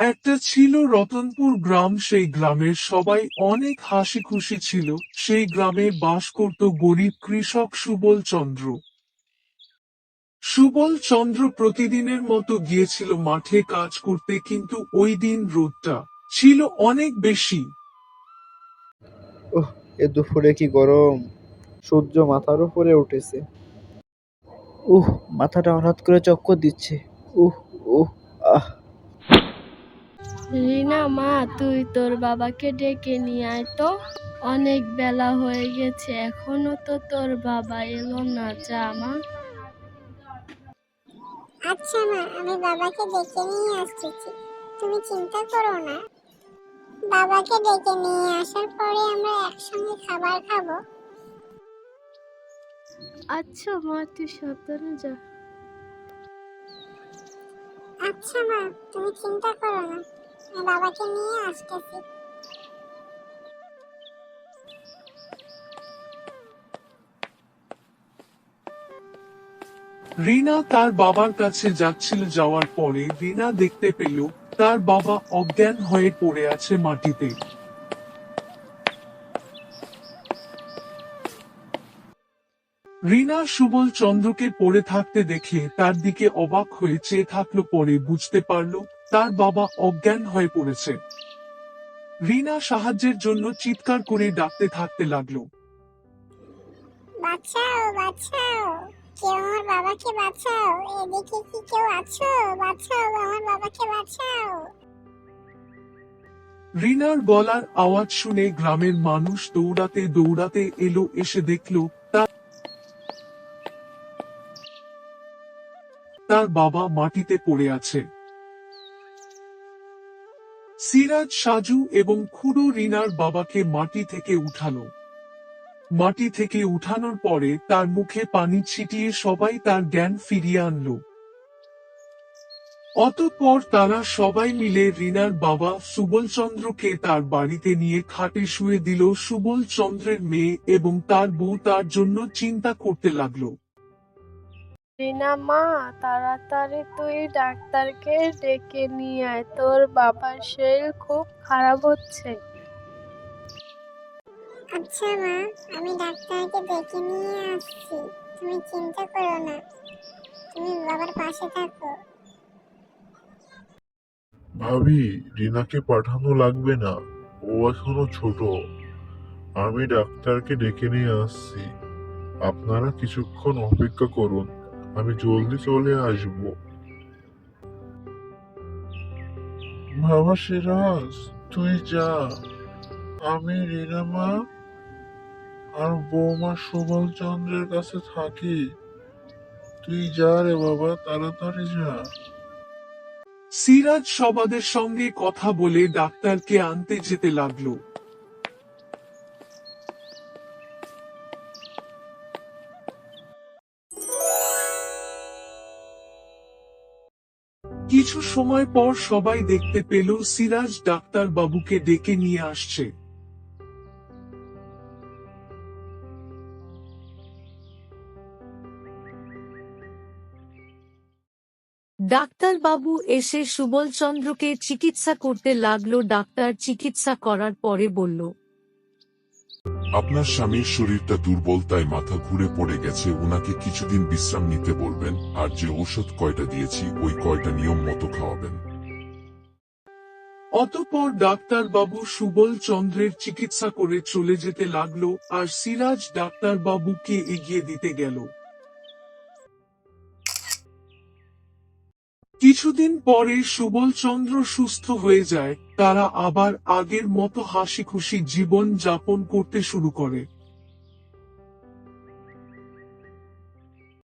একটা ছিল রতনপুর গ্রাম। সেই গ্রামের সবাই অনেক হাসি খুশি ছিল। সেই গ্রামে বাস করত গরিব কৃষক সুবল চন্দ্র। সুবল চন্দ্র প্রতিদিনের মতো গিয়েছিল মাঠে কাজ করতে, কিন্তু ওই দিন রোদটা ছিল অনেক বেশি। ওহ, এ দুপুরে কি গরম! সূর্য মাথার উপরে উঠেছে। উহ, মাথাটা হঠাৎ করে চক্কর দিচ্ছে। উহ, উহ, আহ! রিনা মা, তুই তোর বাবাকে ডেকে নিয়ে আয় তো। অনেক বেলা হয়ে গেছে, এখনো তো তোর বাবা এলো না। যা মা। আচ্ছা মা, আমি বাবাকে ডেকে নিয়ে আসতেছি, তুমি চিন্তা করো না। বাবাকে ডেকে নিয়ে আসার পরে আমরা একসঙ্গে খাবার খাবো। আচ্ছা মা, তুই সাবধানে যা। আচ্ছা মা, তুমি চিন্তা করো না, আমি বাবাকে নিয়ে আসতেছি। রিনা তার বাবার কাছে যাচ্ছিল। যাওয়ার পরে রিনা দেখতে পেল তার বাবা অজ্ঞান হয়ে পড়ে আছে মাটিতে। রিনা সুবল চন্দ্রকে পড়ে থাকতে দেখে তার দিকে অবাক হয়ে চেয়ে থাকলো। পরে বুঝতে পারল তার বাবা অজ্ঞান হয়ে পড়েছে। রিনা সাহায্যের জন্য চিৎকার করে ডাকতে থাকতে লাগলো। বাঁচাও, বাঁচাও, কেউ আমার বাবাকে বাঁচাও, এদিকে কি কেউ আছো? বাঁচাও, আমার বাবাকে বাঁচাও। রিনার গলার আওয়াজ শুনে গ্রামের মানুষ দৌড়াতে দৌড়াতে এলো। এসে দেখলো তার বাবা মাটিতে পড়ে আছে। সিরাজ, সাজু এবং খুড়ো রিনার বাবাকে মাটি থেকে উঠালো। মাটি থেকে উঠানোর পরে তার মুখে পানি ছিটিয়ে সবাই তার জ্ঞান ফিরিয়ে আনলো। অতঃপর তারা সবাই মিলে রিনার বাবা সুবল চন্দ্রকে তার বাড়িতে নিয়ে খাটে শুয়ে দিল। সুবল চন্দ্রের মেয়ে এবং তার বউ তার জন্য চিন্তা করতে লাগলো। রিনা মা, তাড়াতাড়ি তুই ডাক্তারকে ডেকে নিয়ে আয়, তোর বাবার শরীর খুব খারাপ হচ্ছে। আচ্ছা মা, আমি ডাক্তারকে ডেকে নিয়ে আসছি, তুমি চিন্তা করো না, তুমি বাবার পাশে থাকো। ভাবি, রিনাকে পাঠানো লাগবে না, ও এখনো ছোট। আমি ডাক্তারকে ডেকে নিয়ে আসছি, আপনারা কিছুক্ষণ অপেক্ষা করুন, আমি জলদি চলে আসব। বাবা সিরাজ, তুই যা, আমি রিনা মা আর বৌমা সুবল চন্দ্রের কাছে থাকি। তুই যা রে বাবা, তাড়াতাড়ি যা। সিরাজ সবাদের সঙ্গে কথা বলে ডাক্তারকে আনতে যেতে লাগলো। কিছু সময় পর সবাই দেখতে পেল সিরাজ ডাক্তার বাবুকে ডেকে নিয়ে আসছে। ডাক্তারবাবু এসে সুবলচন্দ্রকে চিকিৎসা করতে লাগলো। ডাক্তার চিকিৎসা করার পরে বলল, আপনার স্বামীর শরীরটা দুর্বল, তাই মাথা ঘুরে পড়ে গেছে। ওনাকে কিছুদিন বিশ্রাম নিতে বলবেন, আর যে ঔষধ কয়টা দিয়েছি ওই কয়টা নিয়ম মতো খাওয়াবেন। অতঃপর ডাক্তার বাবু সুবল চন্দ্রের চিকিৎসা করে চলে যেতে লাগলো, আর সিরাজ ডাক্তার বাবুকে এগিয়ে দিতে গেল। কিছুদিন পরে সুবল চন্দ্র সুস্থ হয়ে যায়। তারা আবার আগের মতো হাসি খুশি জীবন যাপন করতে শুরু করে।